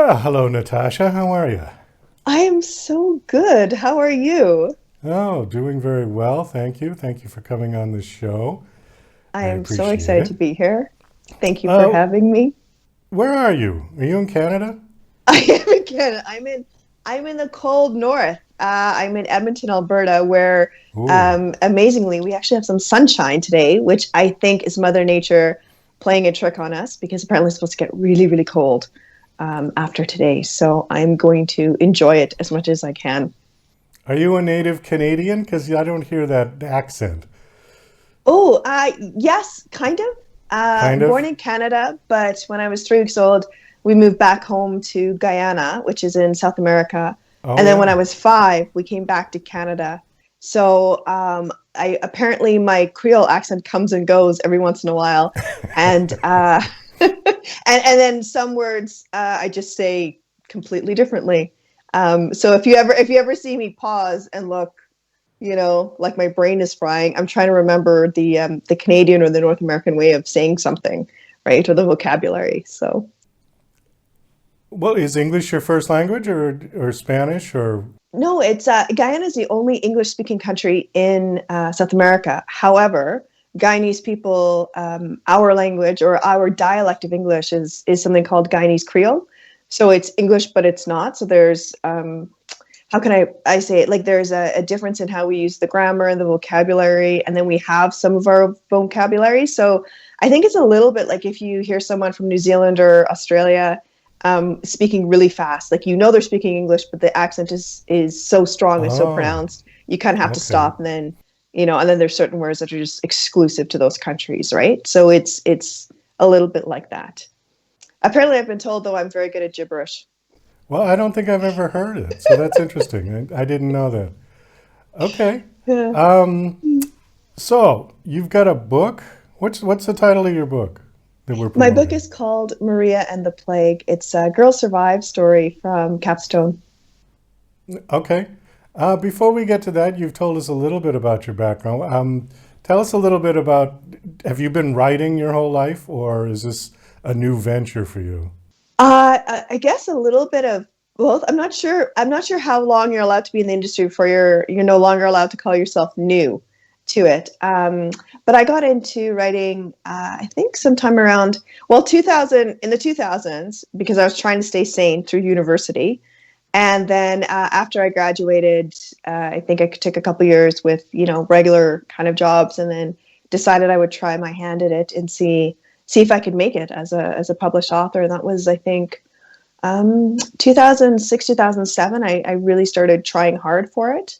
Hello, Natasha. How are you? I am so good. How are you? Oh, doing very well. Thank you. Thank you for coming on the show. I I am so appreciate excited it. to be here. Thank you for Uh, having me. where are you? Are you in Canada? I am in Canada. I'm in the cold north. I'm in Edmonton, Alberta, where Ooh. amazingly we actually have some sunshine today, which I think is Mother Nature playing a trick on us because apparently it's supposed to get really, really cold after today. So I'm going to enjoy it as much as I can. Are you a native Canadian? Because I don't hear that accent. Oh, yes, kind of. Kind Born of? in Canada, but when I was 3 weeks old, we moved back home to Guyana, which is in South America. Oh, And then when I yeah. was 5, we came back to Canada. So I apparently my Creole accent comes and goes every once in a while, and and then some words I just say completely differently. So if you ever see me pause and look, like my brain is frying. I'm trying to remember the Canadian or the North American way of saying something, right? Or the vocabulary. So Well, is English your first language or Spanish or? no, it's Guyana is the only English speaking country in South America. However, Guyanese people, our language or our dialect of English is something called Guyanese Creole. So it's English, but it's not. So there's how can I say it? Like there's a difference in how we use the grammar and the vocabulary, and then we have some of our vocabulary. So I think it's a little bit like if you hear someone from New Zealand or Australia speaking really fast, like they're speaking English, but the accent is so strong and so Oh, pronounced, you kind of have to okay. stop, and then and then there's certain words that are just exclusive to those countries, right? So it's a little bit like that. Apparently, I've been told though I'm very good at gibberish. Well, I don't think I've ever heard it, so that's interesting. I didn't know that. Okay. Yeah. So you've got a book. What's the title of your book that we're My book promoting? is called Maria and the Plague. It's a Girl Survive story from Capstone. Okay. Before we get to that, you've told us a little bit about your background. Tell us a little bit about. Have you been writing your whole life, or is this a new venture for you? I guess a little bit of both. I'm not sure. I'm not sure how long you're allowed to be in the industry before you're no longer allowed to call yourself new to it. But I got into writing, I think, sometime around 2000 in the 2000s because I was trying to stay sane through university. And then after I graduated, I think I took a couple years with regular kind of jobs, and then decided I would try my hand at it and see if I could make it as a published author. And that was, I think, 2006, 2007. I really started trying hard for it,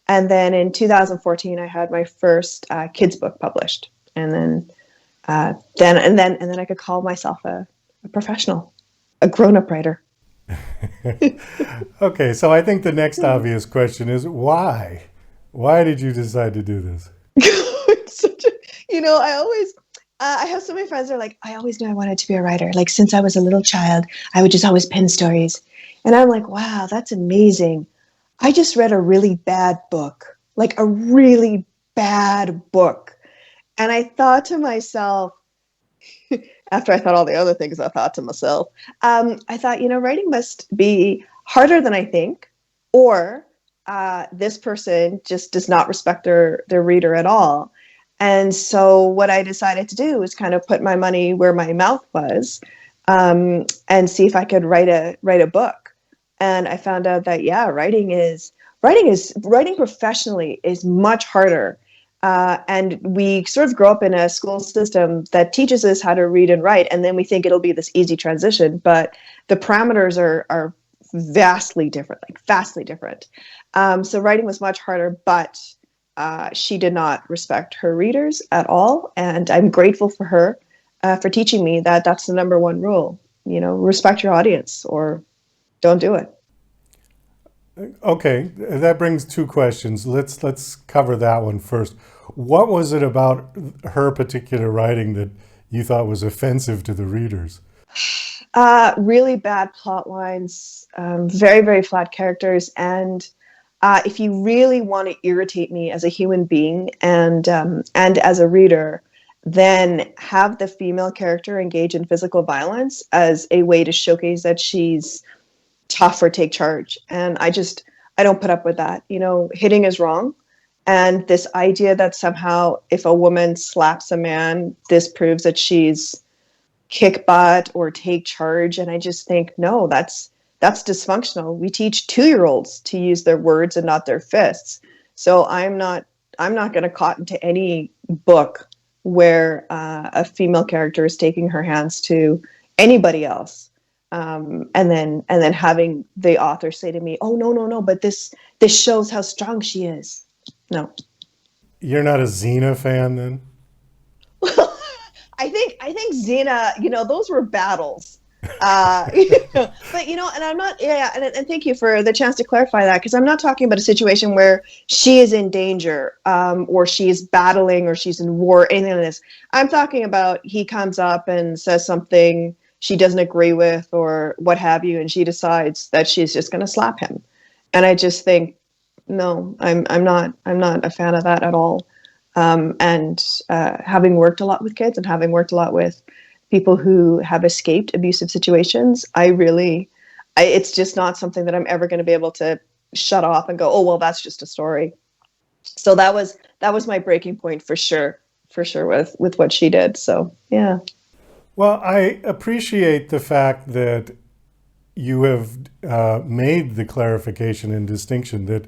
and then in 2014, I had my first kids book published, and then I could call myself a professional, a grown-up writer. Okay, so I think the next obvious question is why? Why did you decide to do this? Such a, I always, I have so many friends that are like, I always knew I wanted to be a writer. Like since I was a little child, I would just always pen stories. And I'm like, wow, that's amazing. I just read a really bad book, like a really bad book. And I thought to myself, after I thought all the other things I thought to myself, I thought, writing must be harder than I think, or this person just does not respect their reader at all. And so what I decided to do was kind of put my money where my mouth was, and see if I could write a book. And I found out that yeah, writing professionally is much harder. And we sort of grow up in a school system that teaches us how to read and write, and then we think it'll be this easy transition. But the parameters are vastly different, like vastly different. So writing was much harder, but she did not respect her readers at all, and I'm grateful for her for teaching me that that's the number one rule. Respect your audience or don't do it. Okay, that brings two questions. Let's cover that one first. What was it about her particular writing that you thought was offensive to the readers? Really bad plot lines, very, very flat characters. And if you really want to irritate me as a human being and as a reader, then have the female character engage in physical violence as a way to showcase that she's tough or take charge. And I don't put up with that. You know, hitting is wrong. And this idea that somehow if a woman slaps a man, this proves that she's kick butt or take charge. And I just think, no, that's dysfunctional. We teach 2-year-olds to use their words and not their fists. So I'm not going to cotton to any book where a female character is taking her hands to anybody else, and then having the author say to me, "Oh, no, no, no, but this shows how strong she is." No. You're not a Xena fan then? I think Xena, those were battles. But and I'm not, yeah, and thank you for the chance to clarify that, because I'm not talking about a situation where she is in danger, or she's battling, or she's in war, anything like this. I'm talking about he comes up and says something she doesn't agree with, or what have you, and she decides that she's just going to slap him. And I just think, no, I'm not a fan of that at all. And having worked a lot with kids and having worked a lot with people who have escaped abusive situations, it's just not something that I'm ever going to be able to shut off and go, oh, well, that's just a story. So that was my breaking point for sure with what she did. So, yeah. Well, I appreciate the fact that you have made the clarification and distinction that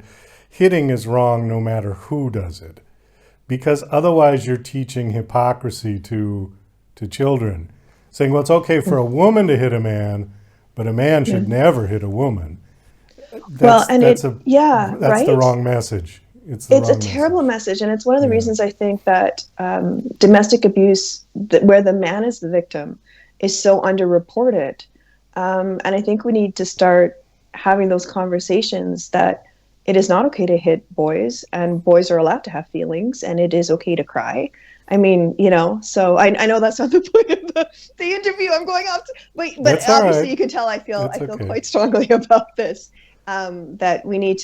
hitting is wrong no matter who does it, because otherwise you're teaching hypocrisy to children, saying, well, it's okay for a woman to hit a man, but a man should never hit a woman. Well, and That's right? the wrong message. It's a terrible message, and it's one of the reasons I think that domestic abuse, where the man is the victim, is so underreported. And I think we need to start having those conversations that it is not okay to hit boys, and boys are allowed to have feelings, and it is okay to cry. I mean, so I know that's not the point of the interview I'm going off to, but obviously you can tell I feel quite strongly about this. That we need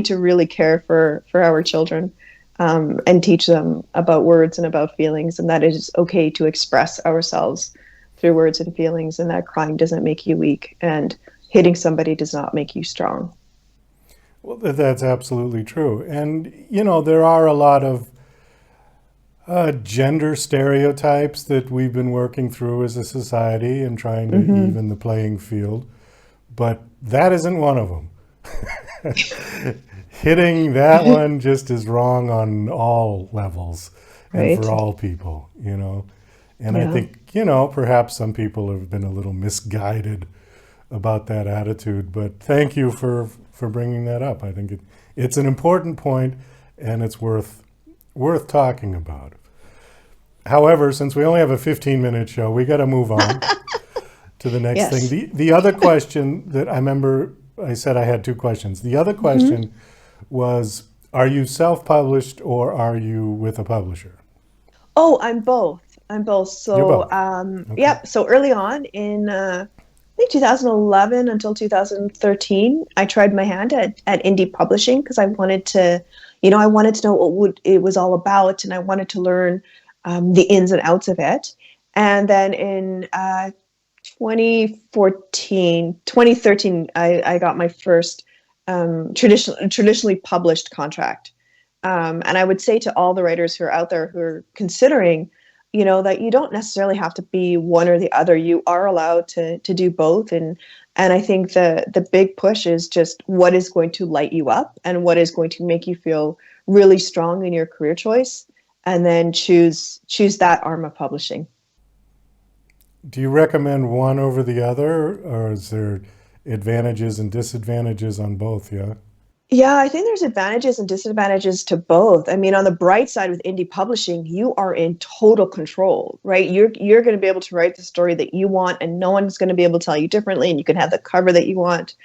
to really care for our children, and teach them about words and about feelings, and that it is okay to express ourselves through words and feelings, and that crying doesn't make you weak, and hitting somebody does not make you strong. Well, that's absolutely true. And, there are a lot of gender stereotypes that we've been working through as a society and trying to even the playing field. But that isn't one of them. Hitting that one just is wrong on all levels and for all people, And I think, perhaps some people have been a little misguided about that attitude. But thank you for bringing that up. I think it's an important point, and it's worth talking about. However, since we only have a 15-minute show, we got to move on to the next thing. The other question that I remember, I said I had 2 questions. The other question was, are you self-published or are you with a publisher? Oh, I'm both. So, You're both. Okay. Yep. So early on in, I think 2011 until 2013, I tried my hand at indie publishing, because I wanted to, I wanted to know what it was all about, and I wanted to learn the ins and outs of it. And then in 2013, I got my first traditionally published contract. And I would say to all the writers who are out there who are considering, that you don't necessarily have to be one or the other. You are allowed to do both. And I think the big push is just what is going to light you up and what is going to make you feel really strong in your career choice, and then choose that arm of publishing. Do you recommend one over the other, or is there advantages and disadvantages on both? Yeah. Yeah, I think there's advantages and disadvantages to both. I mean, on the bright side with indie publishing, you are in total control, right? You're going to be able to write the story that you want, and no one's going to be able to tell you differently, and you can have the cover that you want.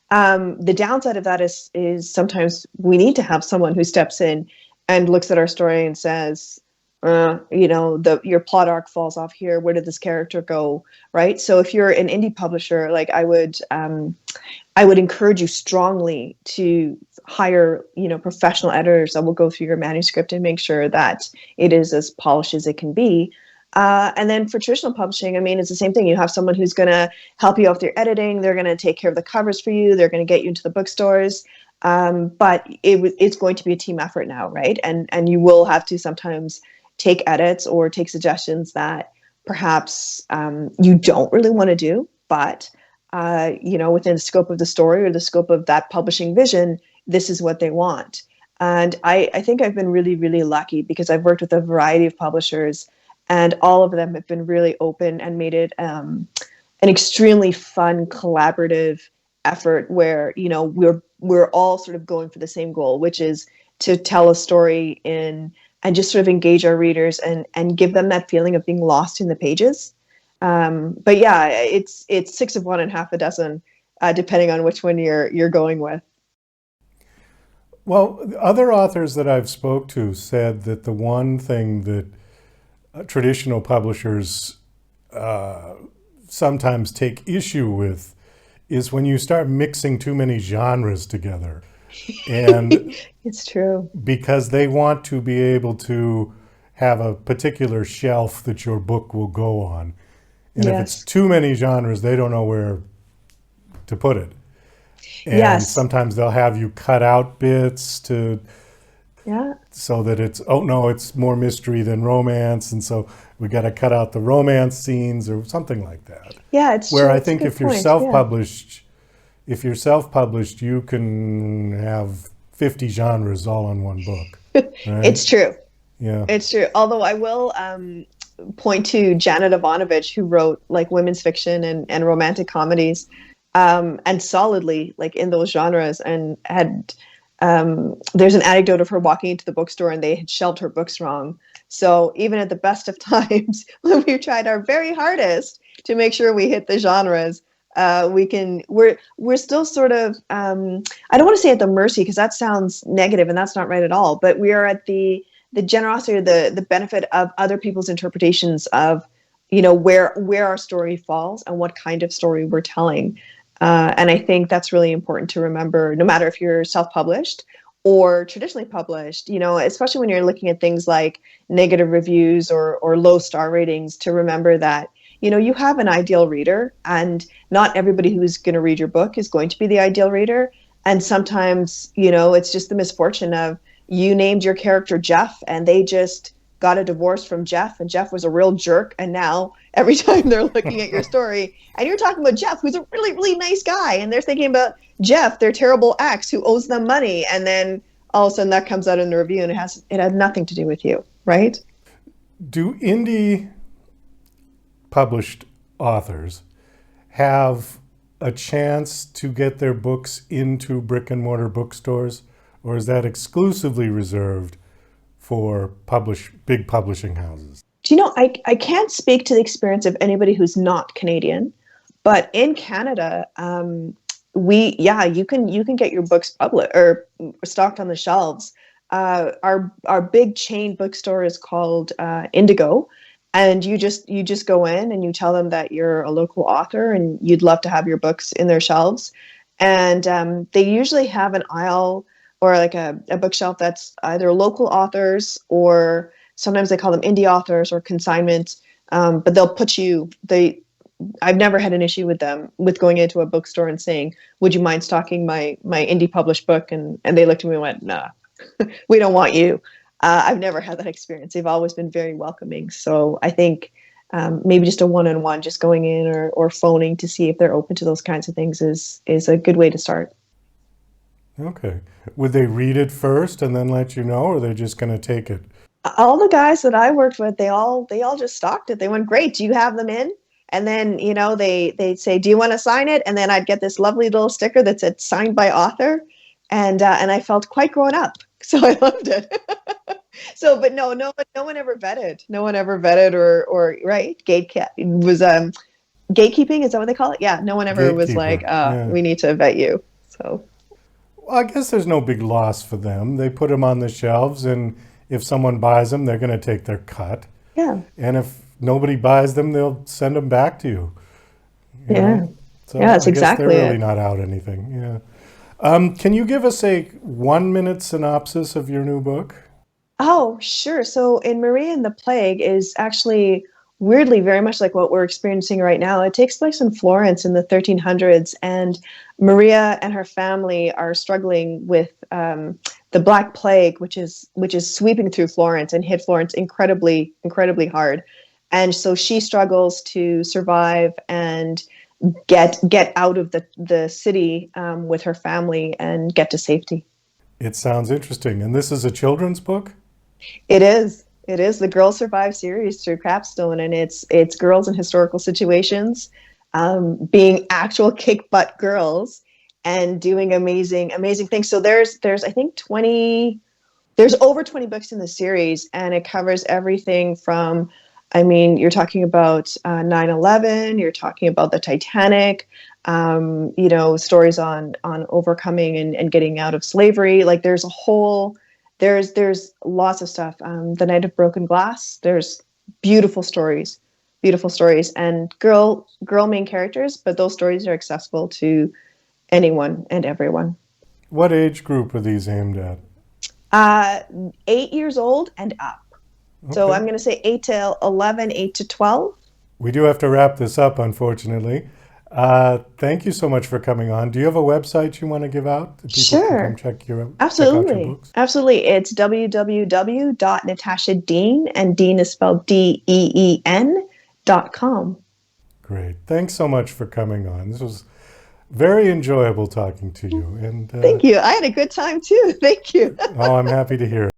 The downside of that is sometimes we need to have someone who steps in and looks at our story and says, your plot arc falls off here. Where did this character go? Right. So if you're an indie publisher, like I would encourage you strongly to hire, professional editors that will go through your manuscript and make sure that it is as polished as it can be. And then for traditional publishing, I mean, it's the same thing. You have someone who's going to help you out with your editing. They're going to take care of the covers for you. They're going to get you into the bookstores. But it's going to be a team effort now, right? And you will have to sometimes take edits or take suggestions that perhaps you don't really want to do, but within the scope of the story or the scope of that publishing vision, this is what they want. And I think I've been really, really lucky because I've worked with a variety of publishers, and all of them have been really open and made it an extremely fun, collaborative effort where, we're all sort of going for the same goal, which is to tell a story and just sort of engage our readers and give them that feeling of being lost in the pages. But yeah, it's 6 of one and half a dozen, depending on which one you're going with. Well, other authors that I've spoke to said that the one thing that traditional publishers sometimes take issue with is when you start mixing too many genres together. And it's true. Because they want to be able to have a particular shelf that your book will go on. And if it's too many genres, they don't know where to put it. And sometimes they'll have you cut out bits so that it's more mystery than romance, and so we got to cut out the romance scenes or something like that. Yeah, it's where true. I think if you're self-published, you can have 50 genres all on one book. Right? It's true. Yeah, it's true. Although I will point to Janet Ivanovich, who wrote like women's fiction and romantic comedies, and solidly like in those genres, and had there's an anecdote of her walking into the bookstore and they had shelved her books wrong. So even at the best of times, when we've tried our very hardest to make sure we hit the genres, we're still sort of I don't want to say at the mercy, because that sounds negative and that's not right at all, but we are at the generosity or the benefit of other people's interpretations of where our story falls and what kind of story we're telling. And I think that's really important to remember, no matter if you're self-published or traditionally published, especially when you're looking at things like negative reviews or low star ratings, to remember that, you have an ideal reader, and not everybody who's going to read your book is going to be the ideal reader. And sometimes, it's just the misfortune of you named your character Jeff and they just got a divorce from Jeff, and Jeff was a real jerk. And now every time they're looking at your story and you're talking about Jeff, who's a really, really nice guy, and they're thinking about Jeff, their terrible ex who owes them money. And then all of a sudden that comes out in the review and it had nothing to do with you. Right. Do indie published authors have a chance to get their books into brick and mortar bookstores, or is that exclusively reserved for big publishing houses? Do you know, I can't speak to the experience of anybody who's not Canadian, but in Canada, you can get your books published or stocked on the shelves. Our big chain bookstore is called Indigo, and you just go in and you tell them that you're a local author and you'd love to have your books in their shelves, and they usually have an aisle or like a bookshelf that's either local authors, or sometimes they call them indie authors, or consignment. But they'll put I've never had an issue with them with going into a bookstore and saying, would you mind stocking my indie published book? And they looked at me and went, nah, we don't want you. I've never had that experience. They've always been very welcoming. So I think maybe just a one-on-one, just going in or phoning to see if they're open to those kinds of things is a good way to start. Okay. Would they read it first and then let you know, or are they just going to take it? All the guys that I worked with, they all just stocked it. They went, great. Do you have them in? And then, they'd say, do you want to sign it? And then I'd get this lovely little sticker that said signed by author. And I felt quite grown up. So I loved it. So, but no one ever vetted. No one ever vetted or right. Gatekeeping, is that what they call it? Yeah. No one ever was like, we need to vet you. So. Well, I guess there's no big loss for them. They put them on the shelves, and if someone buys them, they're going to take their cut. Yeah. And if nobody buys them, they'll send them back to you. Yeah. So yeah, that's exactly they're really it. not out anything. Yeah. Can you give us a 1 minute synopsis of your new book? Oh, sure. So in Maria and the Plague is actually weirdly very much like what we're experiencing right now. It takes place in Florence in the 1300s, and Maria and her family are struggling with the Black Plague, which is sweeping through Florence and hit Florence incredibly hard. And so she struggles to survive and get out of the city with her family and get to safety. It sounds interesting. And this is a children's book? It is. It is the Girls Survive series through Capstone, and it's girls in historical situations, being actual kick butt girls and doing amazing things. So there's I think 20 there's over 20 books in the series, and it covers everything from, I mean, you're talking about 9/11, you're talking about the Titanic, stories on overcoming and getting out of slavery. Like there's lots of stuff. The Night of Broken Glass. There's beautiful stories, and girl main characters. But those stories are accessible to anyone and everyone. What age group are these aimed at? Uh, 8 years old and up. So Okay. I'm going to say 8 to 11, 8 to 12. We do have to wrap this up, unfortunately. Thank you so much for coming on. Do you have a website you want to give out that people can come Sure. check out your Absolutely. books? Absolutely. It's www.NATASHADEEN, and Dean is spelled DEEN.com. Great. Thanks so much for coming on. This was very enjoyable talking to you. And Thank you. I had a good time too. Thank you. oh, I'm happy to hear it.